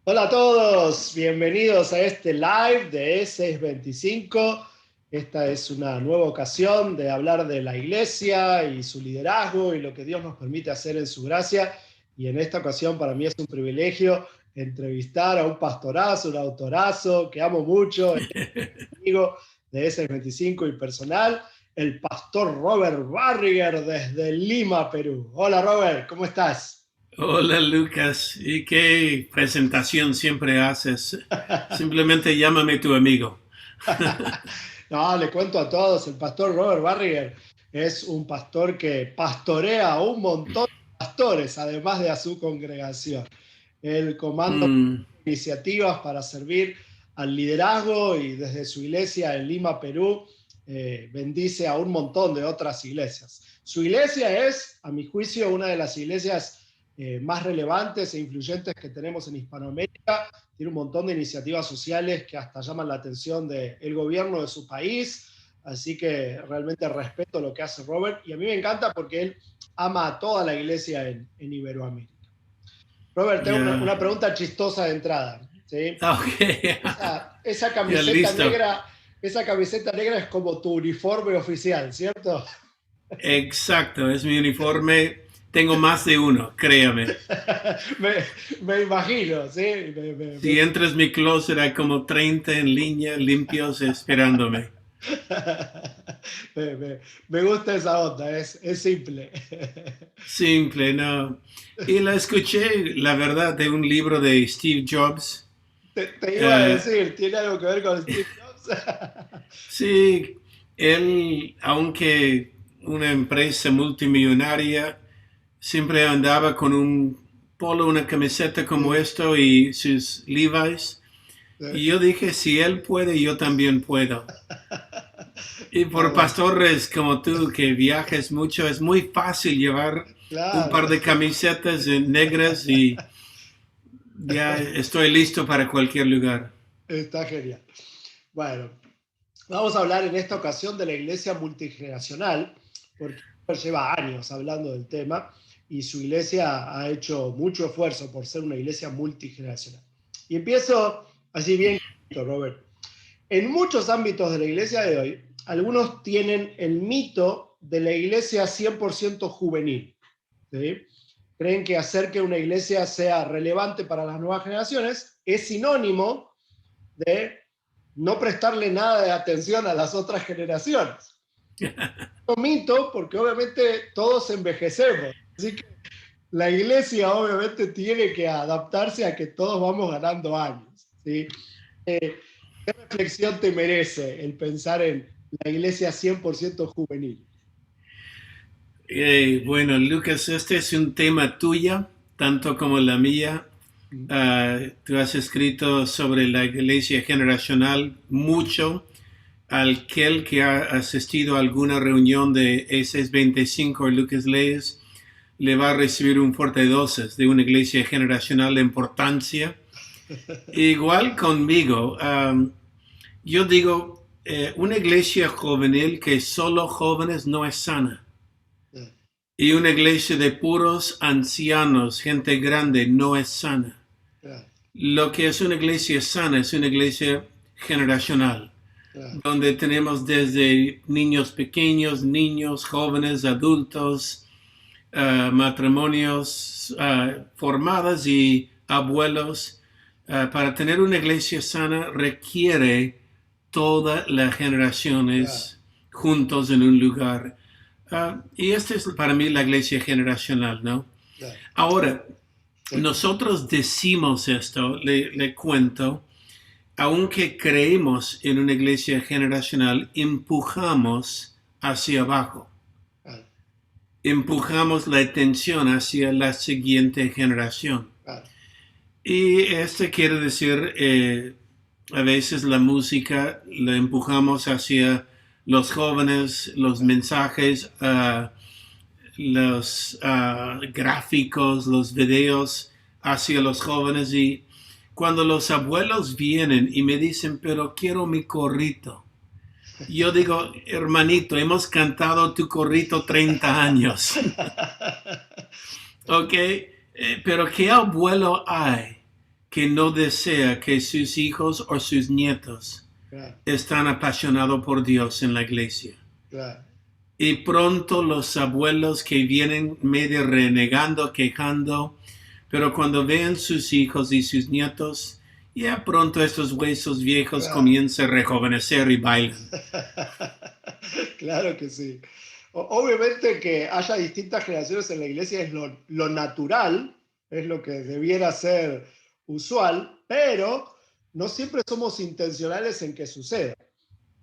Hola a todos, bienvenidos a este live de E625. Esta es una nueva ocasión de hablar de la iglesia y su liderazgo y lo que Dios nos permite hacer en su gracia. Y en esta ocasión para mí es un privilegio entrevistar a un pastorazo, un autorazo que amo mucho, amigo de E625 y personal, el pastor Robert Barriger desde Lima, Perú. Hola Robert, ¿cómo estás? Hola Lucas, ¿y qué presentación siempre haces? Simplemente llámame tu amigo. No, le cuento a todos, el pastor Robert Barriger es un pastor que pastorea a un montón de pastores, además de a su congregación. Él comanda Mm, iniciativas para servir al liderazgo y desde su iglesia en Lima, Perú, bendice a un montón de otras iglesias. Su iglesia es, a mi juicio, una de las iglesias más relevantes e influyentes que tenemos en Hispanoamérica. Tiene un montón de iniciativas sociales que hasta llaman la atención del gobierno de su país, así que realmente respeto lo que hace Robert y a mí me encanta porque él ama a toda la iglesia en Iberoamérica. Robert, tengo ya, una pregunta chistosa de entrada, ¿sí? ok, Esa ya camiseta listo. negra, esa camiseta negra es como tu uniforme oficial, ¿cierto? Exacto, es mi uniforme. Tengo más de uno, créame. me, me imagino, ¿sí? Si entras mi closet hay como 30 en línea limpios esperándome. me gusta esa onda, es simple. Simple, ¿no? Y la escuché, la verdad, de un libro de Steve Jobs. Te iba a Eh, decir, ¿tiene algo que ver con Steve Jobs? Sí, él, aunque una empresa multimillonaria, siempre andaba con un polo, una camiseta como Sí, esto y sus Levi's. sí. Y yo dije, si él puede, yo también puedo. Y No, por no, pastores como tú, que viajes mucho, es muy fácil llevar un claro. par de camisetas negras y ya estoy listo para cualquier lugar. Está genial. Bueno, vamos a hablar en esta ocasión de la iglesia multigeneracional, porque lleva años hablando del tema y su iglesia ha hecho mucho esfuerzo por ser una iglesia multigeneracional. Y empiezo así bien, Robert. En muchos ámbitos de la iglesia de hoy, algunos tienen el mito de la iglesia 100% juvenil. ¿Sí? Creen que hacer que una iglesia sea relevante para las nuevas generaciones es sinónimo de no prestarle nada de atención a las otras generaciones. Un mito porque obviamente todos envejecemos. Así que la iglesia obviamente tiene que adaptarse a que todos vamos ganando años. ¿Sí? ¿Qué reflexión te merece el pensar en la iglesia 100% juvenil? Bueno, Lucas, este es un tema tuya, tanto como la mía. Tú has escrito sobre la iglesia generacional mucho. Aquel que ha asistido a alguna reunión de E625 Lucas Leyes le va a recibir un fuerte dosis de una iglesia generacional de importancia. Igual conmigo, yo digo, una iglesia juvenil que solo jóvenes no es sana. Y una iglesia de puros ancianos, gente grande, no es sana. Claro, Lo que es una iglesia sana es una iglesia generacional, claro, donde tenemos desde niños pequeños, niños, jóvenes, adultos, matrimonios formados y abuelos. Para tener una iglesia sana requiere todas las claro, generaciones juntos en un lugar. Y esta es para mí la iglesia generacional, ¿no? claro. Ahora, Sí, nosotros decimos esto, le cuento, aunque creemos en una iglesia generacional, empujamos hacia abajo, claro, empujamos la atención hacia la siguiente generación. claro, Y esto quiere decir, a veces la música la empujamos hacia los jóvenes, los claro, mensajes, los gráficos, los videos hacia los jóvenes. Y cuando los abuelos vienen y me dicen, pero quiero mi corrito, yo digo, hermanito, hemos cantado tu corrito 30 años, ¿ok? Pero ¿qué abuelo hay que no desea que sus hijos o sus nietos claro, están apasionados por Dios en la iglesia. claro. Y pronto los abuelos que vienen medio renegando, quejando, pero cuando vean sus hijos y sus nietos, ya pronto estos huesos viejos Claro. comienzan a rejuvenecer y bailan. Claro que sí. Obviamente que haya distintas generaciones en la iglesia es lo natural, es lo que debiera ser usual, pero no siempre somos intencionales en que suceda.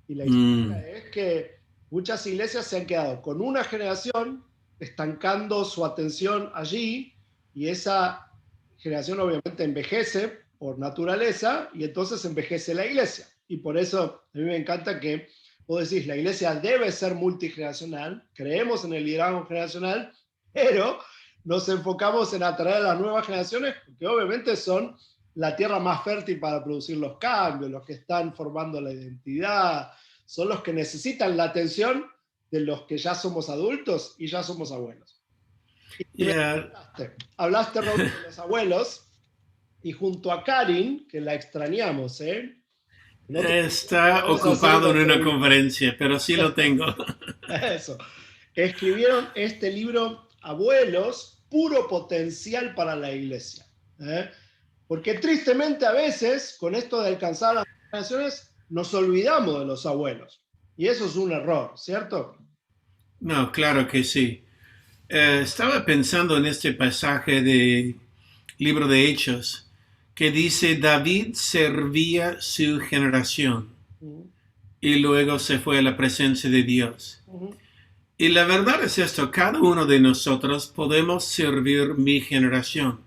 Y la historia es que muchas iglesias se han quedado con una generación estancando su atención allí y esa generación obviamente envejece por naturaleza y entonces envejece la iglesia. Y por eso a mí me encanta que vos decís, la iglesia debe ser multigeneracional, creemos en el liderazgo generacional, pero nos enfocamos en atraer a las nuevas generaciones, que obviamente son la tierra más fértil para producir los cambios, los que están formando la identidad, son los que necesitan la atención de los que ya somos adultos y ya somos abuelos. Y hablaste, Raúl, de los abuelos, y junto a Karin, que la extrañamos, Está ocupado en una conferencia, pero sí lo tengo. Eso. Escribieron este libro, Abuelos, puro potencial para la iglesia. Porque tristemente a veces, con esto de alcanzar las generaciones, nos olvidamos de los abuelos. Y eso es un error, ¿cierto? No, claro que sí. Estaba pensando en este pasaje del libro de Hechos, que dice, David servía su generación y luego se fue a la presencia de Dios. Y la verdad es esto, cada uno de nosotros podemos servir mi generación.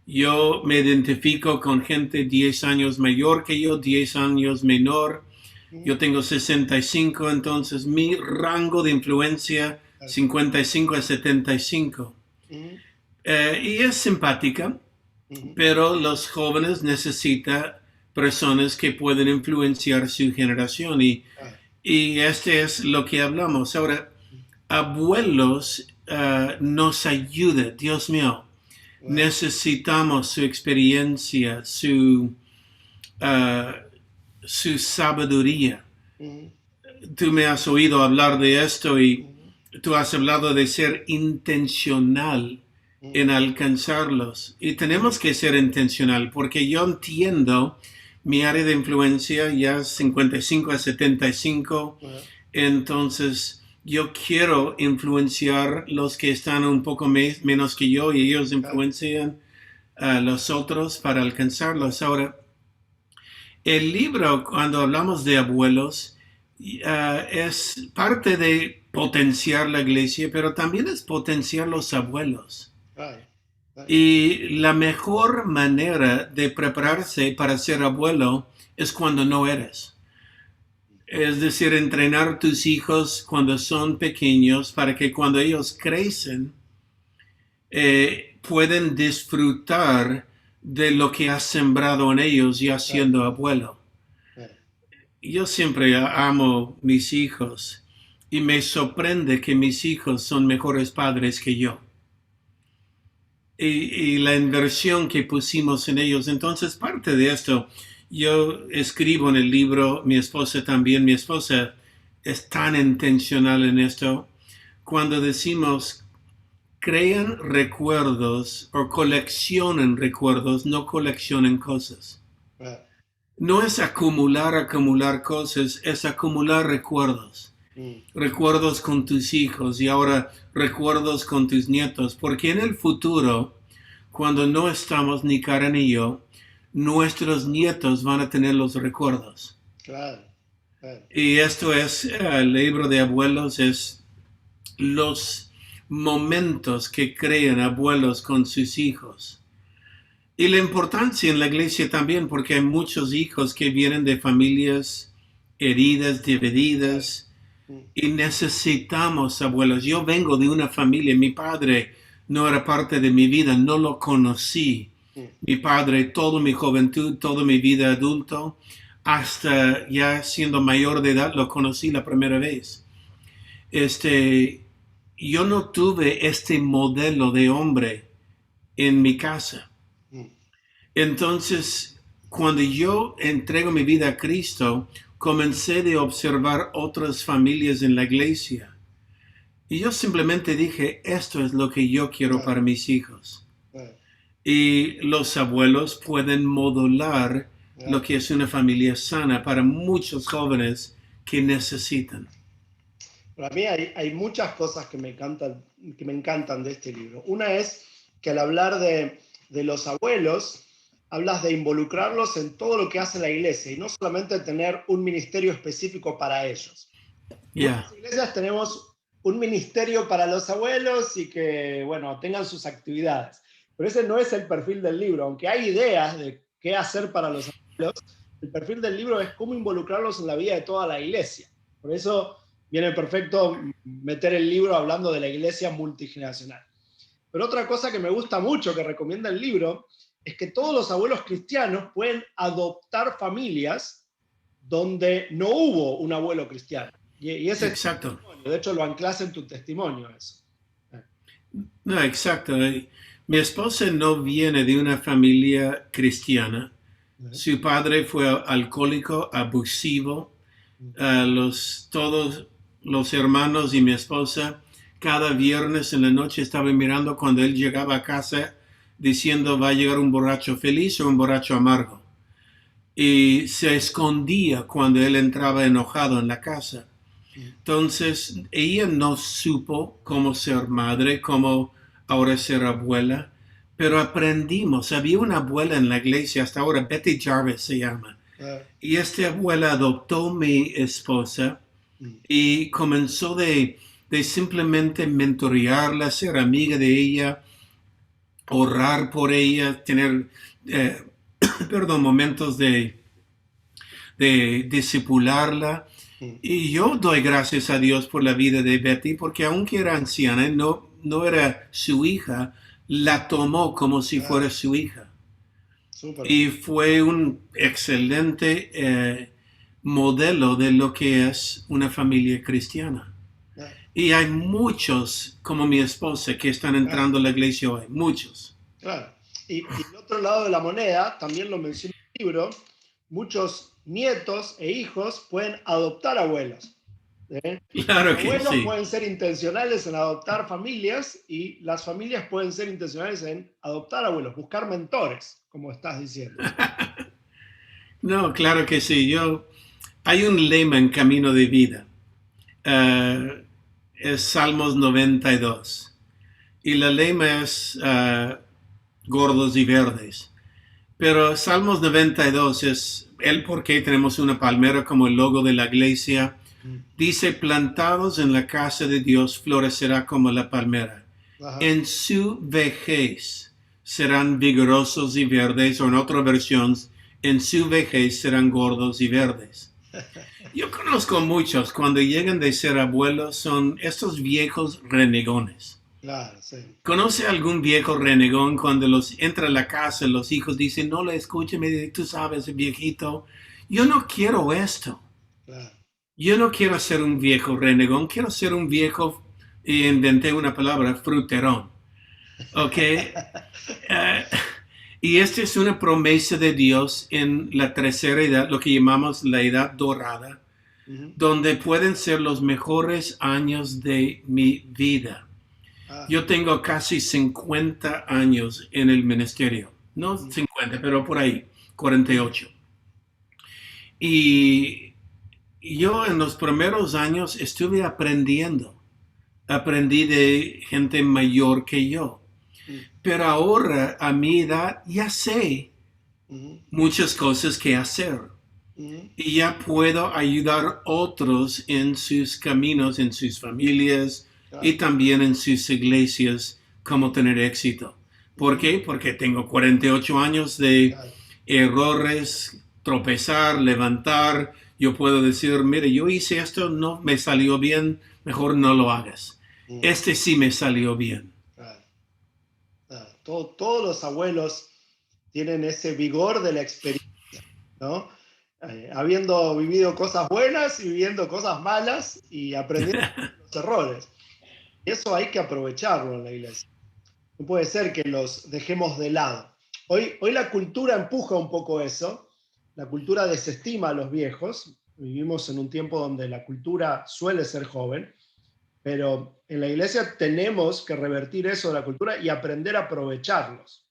Yo me identifico con gente 10 años mayor que yo, 10 años menor. Yo tengo 65, entonces mi rango de influencia 55 a 75. Y es simpática, pero los jóvenes necesitan personas que pueden influenciar su generación. Y este es lo que hablamos. Ahora, abuelos nos ayuda, Dios mío. Necesitamos su experiencia, su sabiduría. Tú me has oído hablar de esto y tú has hablado de ser intencional en alcanzarlos. Y tenemos que ser intencional porque yo entiendo mi área de influencia ya 55 a 75. Entonces yo quiero influenciar los que están un poco menos que yo y ellos influencian a los otros para alcanzarlos. Ahora, el libro, cuando hablamos de abuelos, es parte de potenciar la iglesia, pero también es potenciar los abuelos. Y la mejor manera de prepararse para ser abuelo es cuando no eres. Es decir, entrenar tus hijos cuando son pequeños para que cuando ellos crecen pueden disfrutar de lo que has sembrado en ellos ya siendo abuelo. Yo siempre amo mis hijos y me sorprende que mis hijos son mejores padres que yo. Y la inversión que pusimos en ellos. Entonces, parte de esto, yo escribo en el libro, mi esposa también, mi esposa es tan intencional en esto. Cuando decimos, crean recuerdos o coleccionen recuerdos, no coleccionen cosas. No es acumular cosas, es acumular recuerdos. Recuerdos con tus hijos y ahora recuerdos con tus nietos, porque en el futuro, cuando no estamos ni Karen ni yo, nuestros nietos van a tener los recuerdos. Claro. Y esto es, el libro de abuelos es los momentos que crean abuelos con sus hijos. Y la importancia en la iglesia también, porque hay muchos hijos que vienen de familias heridas, divididas, y necesitamos abuelos. Yo vengo de una familia, mi padre no era parte de mi vida, no lo conocí. Mi padre, toda mi juventud, toda mi vida adulto, hasta ya siendo mayor de edad, lo conocí la primera vez. Yo no tuve este modelo de hombre en mi casa. Entonces, cuando yo entrego mi vida a Cristo, comencé de observar otras familias en la iglesia. Y yo simplemente dije, esto es lo que yo quiero Claro, para mis hijos. claro, Y los abuelos pueden modelar lo claro. que es una familia sana para muchos jóvenes que necesitan. Para mí hay muchas cosas que me encantan de este libro. Una es que al hablar de los abuelos, hablas de involucrarlos en todo lo que hace la iglesia y no solamente tener un ministerio específico para ellos. Ya, Muchas iglesias tenemos un ministerio para los abuelos y que, bueno, tengan sus actividades. Pero ese no es el perfil del libro. Aunque hay ideas de qué hacer para los abuelos, el perfil del libro es cómo involucrarlos en la vida de toda la iglesia. Por eso viene perfecto meter el libro hablando de la iglesia multigeneracional. Pero otra cosa que me gusta mucho, que recomienda el libro, es que todos los abuelos cristianos pueden adoptar familias donde no hubo un abuelo cristiano. Y ese es tu exacto. testimonio. De hecho, lo anclas en tu testimonio eso. No, exacto. Mi esposa no viene de una familia cristiana. Su padre fue alcohólico, abusivo. Todos los hermanos y mi esposa, cada viernes en la noche estaban mirando cuando él llegaba a casa diciendo va a llegar un borracho feliz o un borracho amargo. Y se escondía cuando él entraba enojado en la casa. Entonces, ella no supo cómo ser madre, cómo ahora ser abuela, pero aprendimos. Había una abuela en la iglesia hasta ahora, Betty Jarvis se llama. Y esta abuela adoptó a mi esposa y comenzó de simplemente mentorearla, ser amiga de ella, orar por ella, tener, eh, perdón, momentos de discipularla. Y yo doy gracias a Dios por la vida de Betty, porque aunque era anciana, no era su hija, la tomó como si fuera su hija. Súper. Y fue un excelente modelo de lo que es una familia cristiana. Y hay muchos, como mi esposa, que están entrando a la iglesia hoy, muchos. Claro. Y el otro lado de la moneda, también lo menciona el libro, muchos nietos e hijos pueden adoptar abuelos. Claro Los que abuelos sí. pueden ser intencionales en adoptar familias y las familias pueden ser intencionales en adoptar abuelos, buscar mentores, como estás diciendo. No, claro que sí. Hay un lema en Camino de Vida. Es Salmos 92. Y la lema es gordos y verdes. Pero Salmos 92 es el por qué tenemos una palmera como el logo de la iglesia. Dice, plantados en la casa de Dios florecerá como la palmera. Ajá. En su vejez serán vigorosos y verdes, o en otra versión, en su vejez serán gordos y verdes. Yo conozco muchos, cuando llegan de ser abuelos, son estos viejos renegones. Claro, sí. ¿Conoce algún viejo renegón cuando entra a la casa, los hijos dicen, no le escuche, me dice, tú sabes, viejito, yo no quiero esto. Claro. Yo no quiero ser un viejo renegón, quiero ser un viejo, y inventé una palabra, fruterón. ¿Ok? Y esta es una promesa de Dios en la tercera edad, lo que llamamos la edad dorada, donde pueden ser los mejores años de mi vida. Yo tengo casi 50 años en el ministerio. No 50, pero por ahí, 48. Y yo en los primeros años estuve aprendiendo. Aprendí de gente mayor que yo. Pero ahora, a mi edad, ya sé muchas cosas que hacer. Y ya puedo ayudar a otros en sus caminos, en sus familias y también en sus iglesias, cómo tener éxito. ¿Por qué? Porque tengo 48 años de errores, tropezar, levantar. Yo puedo decir, mire, yo hice esto, no me salió bien, mejor no lo hagas. Este sí me salió bien. Todos los abuelos tienen ese vigor de la experiencia, ¿no? Habiendo vivido cosas buenas y viviendo cosas malas y aprendiendo los errores. Y eso hay que aprovecharlo en la iglesia. No puede ser que los dejemos de lado. Hoy la cultura empuja un poco eso, la cultura desestima a los viejos, vivimos en un tiempo donde la cultura suele ser joven, pero en la iglesia tenemos que revertir eso de la cultura y aprender a aprovecharlos,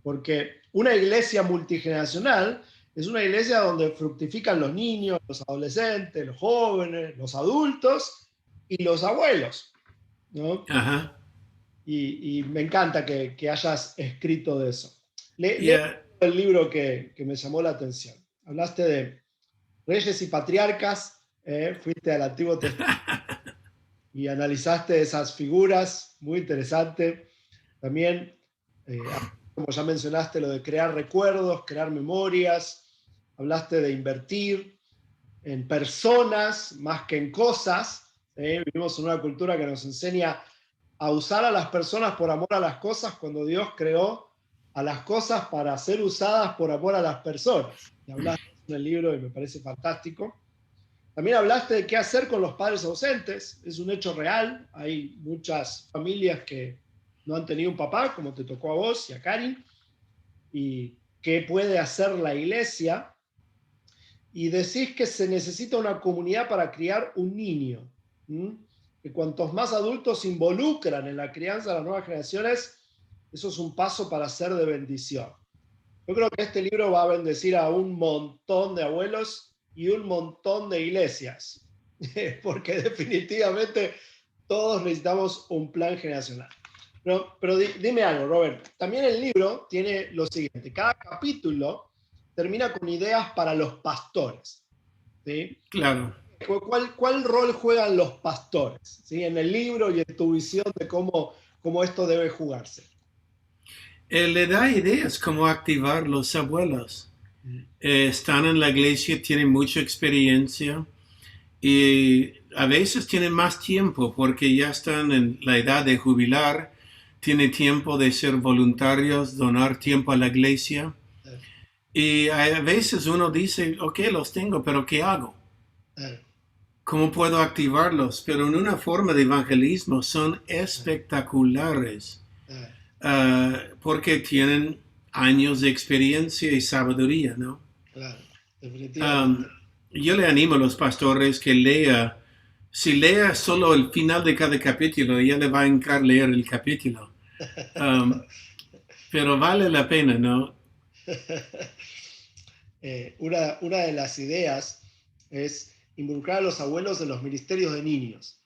porque una iglesia multigeneracional es una iglesia donde fructifican los niños, los adolescentes, los jóvenes, los adultos y los abuelos, ¿no? Ajá. Y me encanta que hayas escrito de eso. Lee Yeah. el libro que me llamó la atención. Hablaste de reyes y patriarcas, fuiste al Antiguo Testamento y analizaste esas figuras, muy interesante. También, como ya mencionaste, lo de crear recuerdos, crear memorias. Hablaste de invertir en personas más que en cosas. Vivimos en una cultura que nos enseña a usar a las personas por amor a las cosas cuando Dios creó a las cosas para ser usadas por amor a las personas. Y hablaste en el libro y me parece fantástico. También hablaste de qué hacer con los padres ausentes. Es un hecho real. Hay muchas familias que no han tenido un papá, como te tocó a vos y a Karin. Y qué puede hacer la iglesia. Y decís que se necesita una comunidad para criar un niño. Que cuantos más adultos se involucran en la crianza de las nuevas generaciones, eso es un paso para ser de bendición. Yo creo que este libro va a bendecir a un montón de abuelos y un montón de iglesias, porque definitivamente todos necesitamos un plan generacional. Pero dime algo, Robert, también el libro tiene lo siguiente, cada capítulo termina con ideas para los pastores, ¿sí? Claro. ¿Cuál rol juegan los pastores, ¿sí? En el libro y en tu visión de cómo esto debe jugarse? Le da ideas cómo activar los abuelos. Están en la iglesia, tienen mucha experiencia y a veces tienen más tiempo porque ya están en la edad de jubilar, tienen tiempo de ser voluntarios, donar tiempo a la iglesia. Y a veces uno dice, ok, los tengo, pero ¿qué hago? ¿Cómo puedo activarlos? Pero en una forma de evangelismo son espectaculares. Porque tienen años de experiencia y sabiduría, ¿no? Claro, definitivamente. Yo le animo a los pastores que si lea solo el final de cada capítulo, ya le va a encantar leer el capítulo. Pero vale la pena, ¿no? Una de las ideas es involucrar a los abuelos en los ministerios de niños.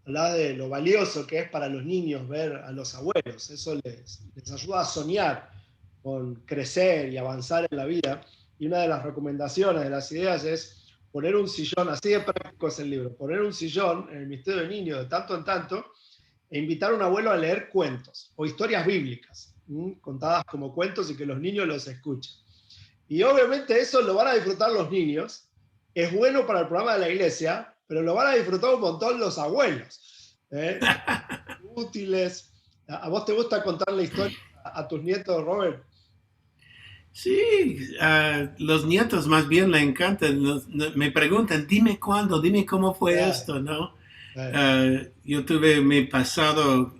Hablar de lo valioso que es para los niños ver a los abuelos. Eso les ayuda a soñar con crecer y avanzar en la vida. Y una de las recomendaciones, de las ideas, es poner un sillón, así de práctico es el libro, poner un sillón en el ministerio de niños de tanto en tanto e invitar a un abuelo a leer cuentos o historias bíblicas, contadas como cuentos y que los niños los escuchen. Y obviamente eso lo van a disfrutar los niños. Es bueno para el programa de la iglesia, pero lo van a disfrutar un montón los abuelos. Útiles. ¿A vos te gusta contar la historia a tus nietos, Robert? Sí, los nietos más bien le encantan. Me preguntan, dime cuándo, dime cómo fue esto, ¿no? Yo tuve mi pasado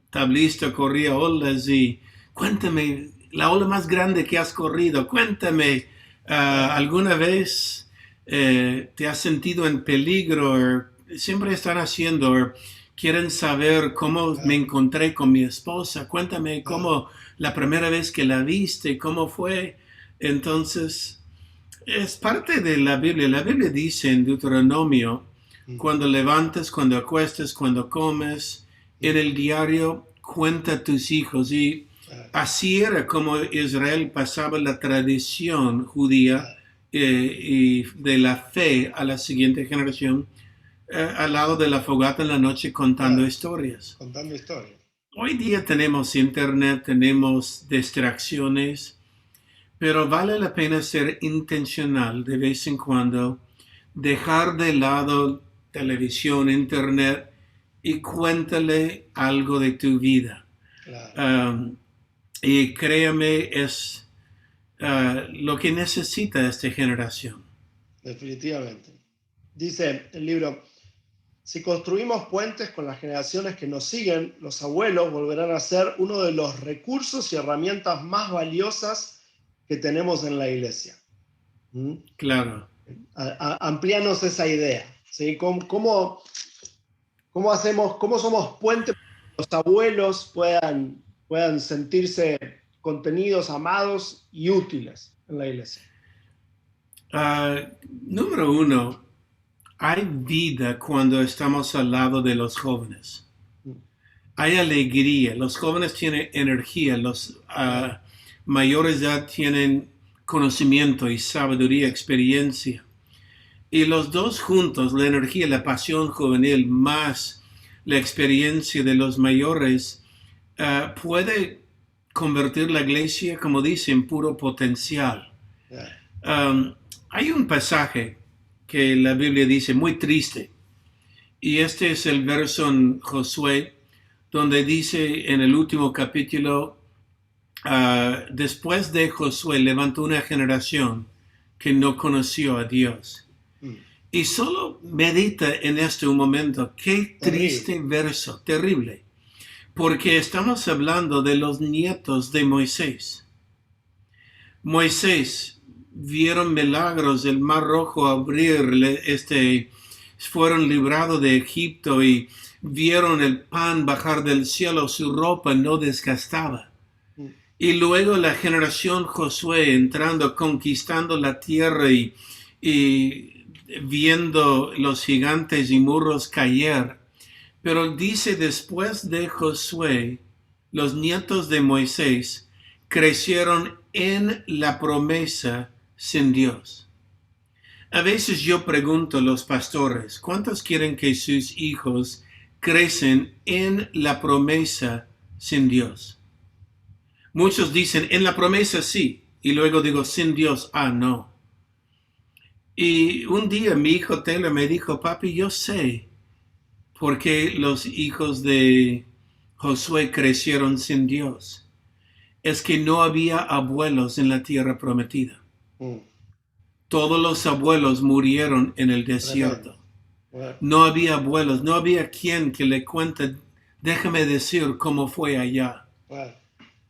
tablista, corría olas y cuéntame la ola más grande que has corrido, cuéntame, ¿alguna vez te has sentido en peligro? Siempre están haciendo, quieren saber cómo me encontré con mi esposa, cuéntame cómo la primera vez que la viste, cómo fue. Entonces, es parte de la Biblia. La Biblia dice en Deuteronomio, cuando levantes, cuando acuestes, cuando comes, en el diario cuenta a tus hijos. Y así era como Israel pasaba la tradición judía y de la fe a la siguiente generación, al lado de la fogata en la noche contando historias. Contando historias. Hoy día tenemos internet, tenemos distracciones, pero vale la pena ser intencional de vez en cuando, dejar de lado televisión, internet y cuéntale algo de tu vida. Claro. Y créame, es lo que necesita esta generación. Definitivamente. Dice el libro, Si construimos puentes con las generaciones que nos siguen, los abuelos volverán a ser uno de los recursos y herramientas más valiosas que tenemos en la iglesia. ¿Mm? Claro. Amplíanos esa idea, ¿sí? ¿Cómo somos puentes para que los abuelos puedan sentirse contenidos, amados y útiles en la iglesia? Número uno, hay vida cuando estamos al lado de los jóvenes. Hay alegría. Los jóvenes tienen energía. Los mayores ya tienen conocimiento y sabiduría, experiencia. Y los dos juntos, la energía, la pasión juvenil, más la experiencia de los mayores, puede convertir la iglesia, como dice, en puro potencial. Hay un pasaje que la Biblia dice muy triste, y este es el verso en Josué, donde dice en el último capítulo, después de Josué levantó una generación que no conoció a Dios. Y solo medita en este un momento, qué triste verso, terrible, porque estamos hablando de los nietos de Moisés. Moisés vieron milagros, el Mar Rojo abrir, fueron librados de Egipto y vieron el pan bajar del cielo, su ropa no desgastaba. Y luego la generación Josué entrando, conquistando la tierra y viendo los gigantes y muros caer. Pero dice, después de Josué, los nietos de Moisés crecieron en la promesa sin Dios. A veces yo pregunto a los pastores, ¿cuántos quieren que sus hijos crecen en la promesa sin Dios? Muchos dicen, en la promesa sí, y luego digo, sin Dios, no. Y un día mi hijo Taylor me dijo, papi, yo sé por qué los hijos de Josué crecieron sin Dios. Es que no había abuelos en la tierra prometida. Todos los abuelos murieron en el desierto. No había abuelos, no había quien que le cuente, déjame decir cómo fue allá.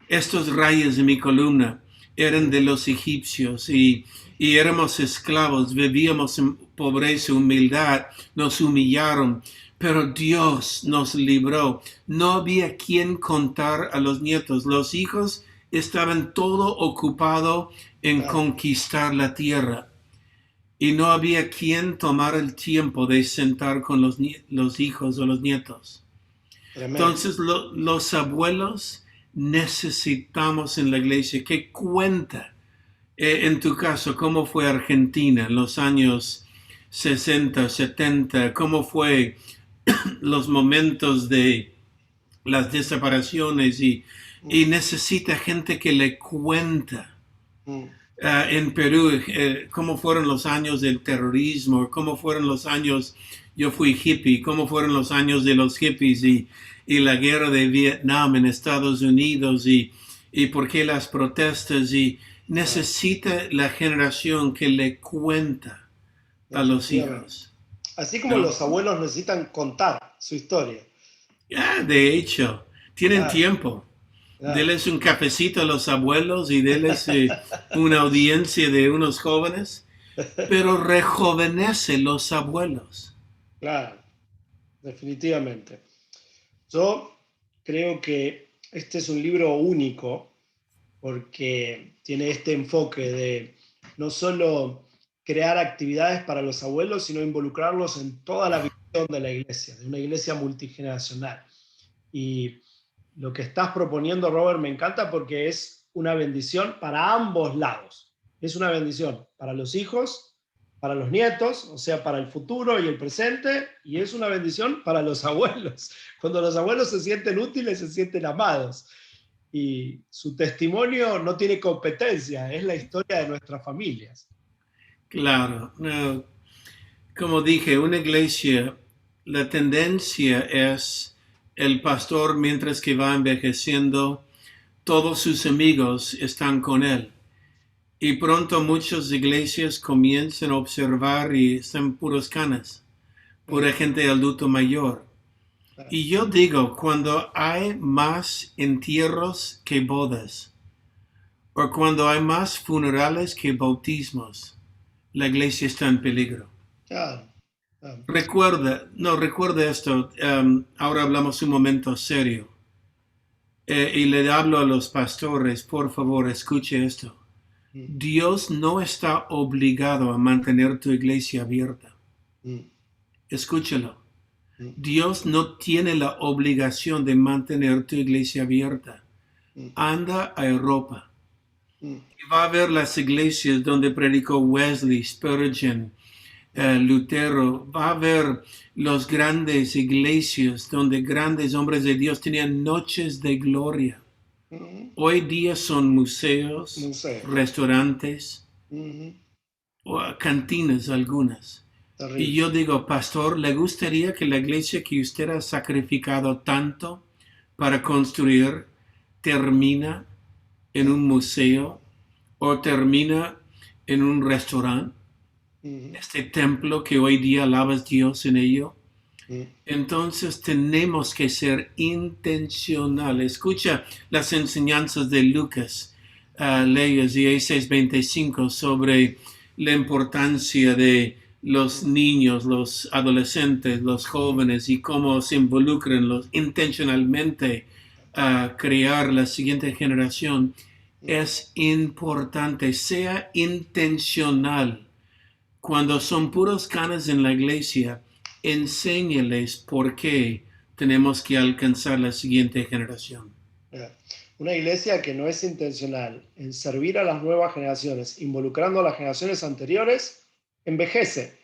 Estos rayos de mi columna eran de los egipcios y éramos esclavos, vivíamos en pobreza, humildad, nos humillaron, pero Dios nos libró. No había quien contar a los nietos. Los hijos estaban todo ocupado en conquistar la tierra y no había quien tomar el tiempo de sentar con los hijos o los nietos. Tremendo. Entonces los abuelos necesitamos en la iglesia que cuenta. En tu caso, ¿cómo fue Argentina en los años 60, 70? ¿Cómo fue los momentos de las desapariciones? Y necesita gente que le cuenta. En Perú, ¿cómo fueron los años del terrorismo? ¿Cómo fueron los años, yo fui hippie, cómo fueron los años de los hippies y la guerra de Vietnam en Estados Unidos y por qué las protestas? Y necesita la generación que le cuenta a los hijos. Así como los abuelos necesitan contar su historia. De hecho, tienen tiempo. Deles un cafecito a los abuelos y deles una audiencia de unos jóvenes, pero rejuvenece los abuelos. Claro, definitivamente. Yo creo que este es un libro único porque tiene este enfoque de no solo crear actividades para los abuelos, sino involucrarlos en toda la visión de la iglesia, de una iglesia multigeneracional. Y lo que estás proponiendo, Robert, me encanta porque es una bendición para ambos lados. Es una bendición para los hijos, para los nietos, o sea, para el futuro y el presente, y es una bendición para los abuelos. Cuando los abuelos se sienten útiles, se sienten amados. Y su testimonio no tiene competencia, es la historia de nuestras familias. Claro, no. Como dije, una iglesia, la tendencia es el pastor mientras que va envejeciendo, todos sus amigos están con él. Y pronto muchas iglesias comienzan a observar y están puros canas, pura gente adulto mayor. Y yo digo, cuando hay más entierros que bodas, o cuando hay más funerales que bautismos, la iglesia está en peligro. Claro, claro. Recuerda esto, ahora hablamos un momento serio. Y le hablo a los pastores, por favor, escuche esto. Dios no está obligado a mantener tu iglesia abierta. Escúchalo. Dios no tiene la obligación de mantener tu iglesia abierta. Anda a Europa. Y va a ver las iglesias donde predicó Wesley, Spurgeon, Lutero. Va a ver los grandes iglesias donde grandes hombres de Dios tenían noches de gloria. Hoy día son museos, restaurantes, o cantinas algunas. Terrible. Y yo digo, pastor, ¿le gustaría que la iglesia que usted ha sacrificado tanto para construir termina en un museo o termina en un restaurante? Este templo que hoy día alabas Dios en ello. Entonces tenemos que ser intencionales. Escucha las enseñanzas de Lucas, Leyes 16:25 sobre la importancia de los niños, los adolescentes, los jóvenes y cómo se involucran intencionalmente a crear la siguiente generación. Es importante, sea intencional. Cuando son puros canas en la iglesia, enséñales por qué tenemos que alcanzar la siguiente generación. Una iglesia que no es intencional en servir a las nuevas generaciones, involucrando a las generaciones anteriores, envejece.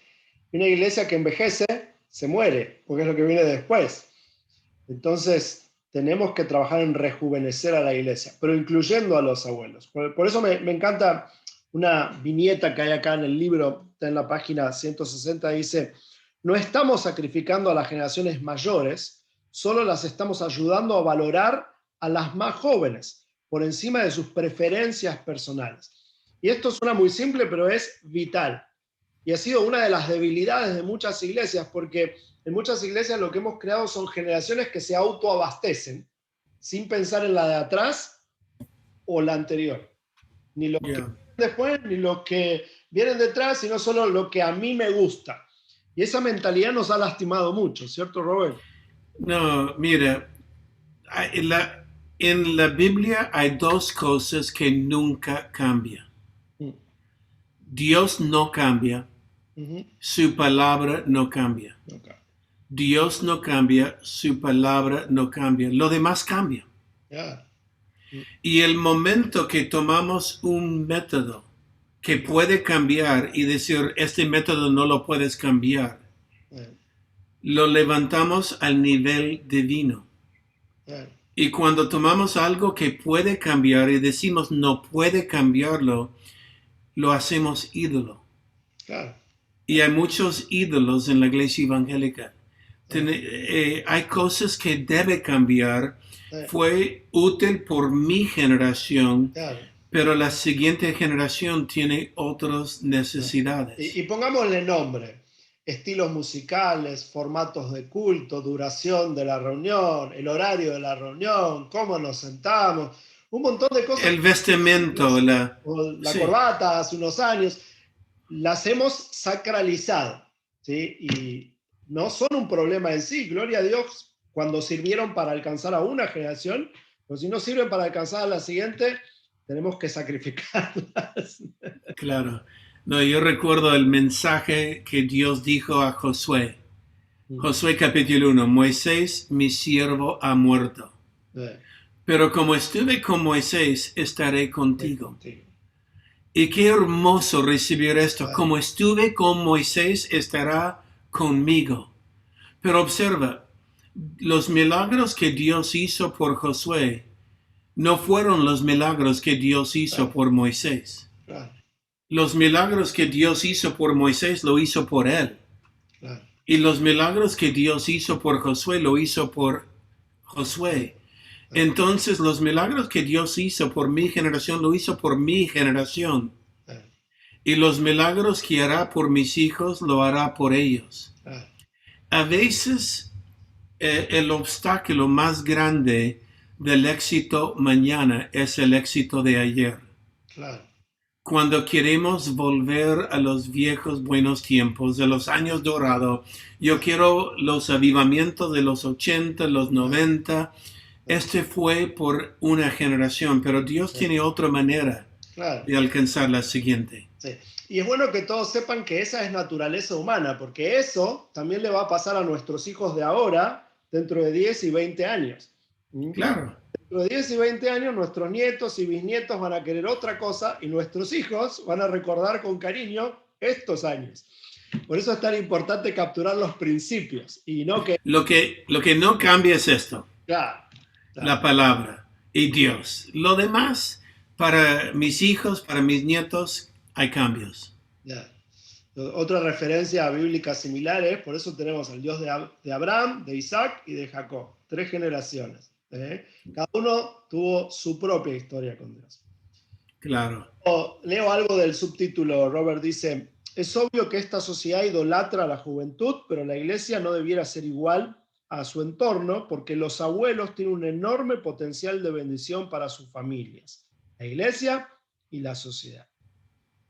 Y una iglesia que envejece se muere, porque es lo que viene después. Entonces, tenemos que trabajar en rejuvenecer a la iglesia, pero incluyendo a los abuelos. Por eso me encanta una viñeta que hay acá en el libro, está en la página 160, dice: no estamos sacrificando a las generaciones mayores, solo las estamos ayudando a valorar a las más jóvenes, por encima de sus preferencias personales. Y esto suena muy simple, pero es vital. Y ha sido una de las debilidades de muchas iglesias, porque en muchas iglesias lo que hemos creado son generaciones que se autoabastecen, sin pensar en la de atrás o la anterior. Ni los que vienen después, ni los que vienen detrás, sino solo lo que a mí me gusta. Y esa mentalidad nos ha lastimado mucho, ¿cierto, Robert? No, mira, en la Biblia hay dos cosas que nunca cambian. Dios no cambia, su palabra no cambia. Okay. Dios no cambia, su palabra no cambia. Lo demás cambia. Yeah. Y el momento que tomamos un método que puede cambiar y decir, este método no lo puedes cambiar, lo levantamos al nivel divino. Y cuando tomamos algo que puede cambiar y decimos no puede cambiarlo, lo hacemos ídolo. Claro. Y hay muchos ídolos en la iglesia evangélica. Hay cosas que debe cambiar. Fue útil por mi generación, Claro. pero la siguiente generación tiene otras necesidades. Y pongámosle nombre: estilos musicales, formatos de culto, duración de la reunión, el horario de la reunión, cómo nos sentamos, un montón de cosas. El vestimento, la sí. Corbata hace unos años, las hemos sacralizado, ¿sí? Y no son un problema en sí, gloria a Dios, cuando sirvieron para alcanzar a una generación, pero si no sirven para alcanzar a la siguiente, tenemos que sacrificarlas. Claro. No, yo recuerdo el mensaje que Dios dijo a Josué. Josué capítulo 1, Moisés, mi siervo, ha muerto. Pero como estuve con Moisés, estaré contigo. Y qué hermoso recibir esto. Como estuve con Moisés, estará conmigo. Pero observa, los milagros que Dios hizo por Josué no fueron los milagros que Dios hizo por Moisés. Los milagros que Dios hizo por Moisés lo hizo por él. Y los milagros que Dios hizo por Josué lo hizo por Josué. Entonces los milagros que Dios hizo por mi generación lo hizo por mi generación. Y los milagros que hará por mis hijos lo hará por ellos. A veces el obstáculo más grande del éxito mañana es el éxito de ayer. Claro. Cuando queremos volver a los viejos buenos tiempos, de los años dorados, yo quiero los avivamientos de los 80, los 90. Este fue por una generación, pero Dios tiene otra manera Claro. de alcanzar la siguiente. Sí. Y es bueno que todos sepan que esa es naturaleza humana, porque eso también le va a pasar a nuestros hijos de ahora dentro de 10 y 20 años. Claro. Dentro de 10 y 20 años nuestros nietos y bisnietos van a querer otra cosa y nuestros hijos van a recordar con cariño estos años. Por eso es tan importante capturar los principios y no que... Lo que no cambia es esto, Claro, la palabra y Dios. Lo demás, para mis hijos, para mis nietos, hay cambios. Ya. Otra referencia bíblica similar es, por eso tenemos al Dios de Abraham, de Isaac y de Jacob. 3 generaciones. Cada uno tuvo su propia historia con Dios. Claro. Leo algo del subtítulo. Robert dice, es obvio que esta sociedad idolatra a la juventud, pero la iglesia no debiera ser igual a su entorno porque los abuelos tienen un enorme potencial de bendición para sus familias, la iglesia y la sociedad.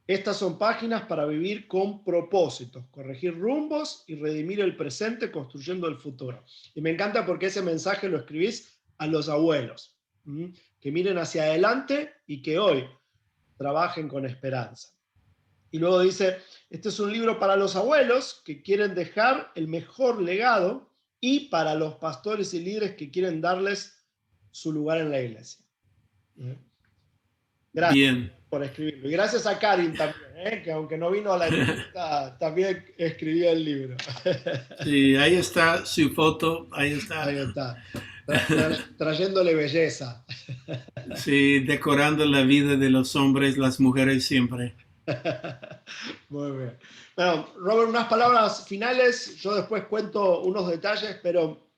Estas son páginas para vivir con propósitos, corregir rumbos y redimir el presente construyendo el futuro. Y me encanta porque ese mensaje lo escribís a los abuelos, que miren hacia adelante y que hoy trabajen con esperanza. Y luego dice, este es un libro para los abuelos que quieren dejar el mejor legado y para los pastores y líderes que quieren darles su lugar en la iglesia. Gracias. Bien. Por escribirlo. Y gracias a Karin también, que aunque no vino a la entrevista, también escribió el libro. Sí, ahí está su foto, ahí está. Ahí está, trayéndole belleza. Sí, decorando la vida de los hombres, las mujeres siempre. Muy bien. Bueno, Robert, unas palabras finales. Yo después cuento unos detalles, pero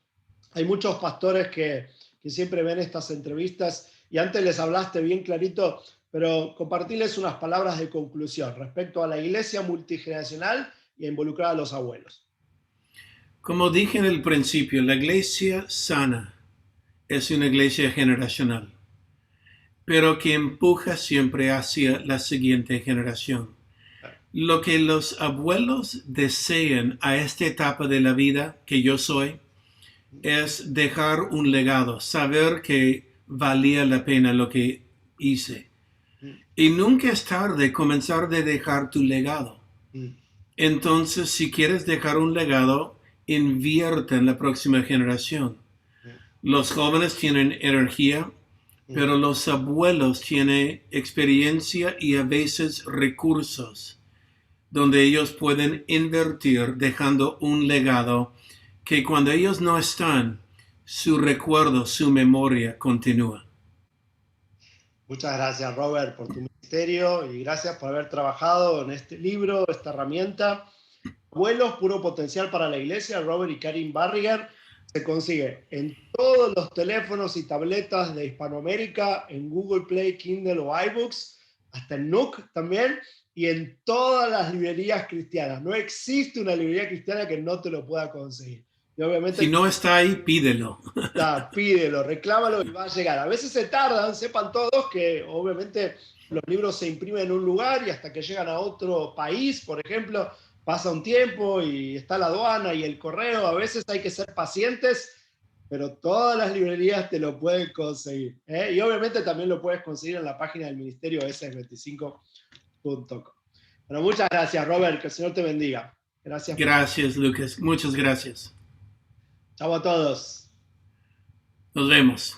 hay muchos pastores que siempre ven estas entrevistas y antes les hablaste bien clarito, pero compartirles unas palabras de conclusión respecto a la iglesia multigeneracional y a involucrar a los abuelos. Como dije en el principio, la iglesia sana es una iglesia generacional, pero que empuja siempre hacia la siguiente generación. Lo que los abuelos desean a esta etapa de la vida que yo soy es dejar un legado, saber que valía la pena lo que hice. Y nunca es tarde comenzar de dejar tu legado. Entonces, si quieres dejar un legado, invierte en la próxima generación. Los jóvenes tienen energía, pero los abuelos tienen experiencia y a veces recursos donde ellos pueden invertir dejando un legado que cuando ellos no están, su recuerdo, su memoria continúa. Muchas gracias, Robert, por tu ministerio y gracias por haber trabajado en este libro, esta herramienta. Abuelos, puro potencial para la iglesia, Robert y Karin Barriger. Se consigue en todos los teléfonos y tabletas de Hispanoamérica, en Google Play, Kindle o iBooks, hasta en Nook también, y en todas las librerías cristianas. No existe una librería cristiana que no te lo pueda conseguir. Y obviamente, si no está ahí, pídelo. Pídelo, reclámalo y va a llegar. A veces se tardan, sepan todos que obviamente los libros se imprimen en un lugar y hasta que llegan a otro país, por ejemplo, pasa un tiempo y está la aduana y el correo. A veces hay que ser pacientes, pero todas las librerías te lo pueden conseguir. Y obviamente también lo puedes conseguir en la página del ministerio s25.com. Bueno, muchas gracias, Robert. Que el Señor te bendiga. Gracias. Gracias, Lucas. Muchas gracias. Chao a todos. Nos vemos.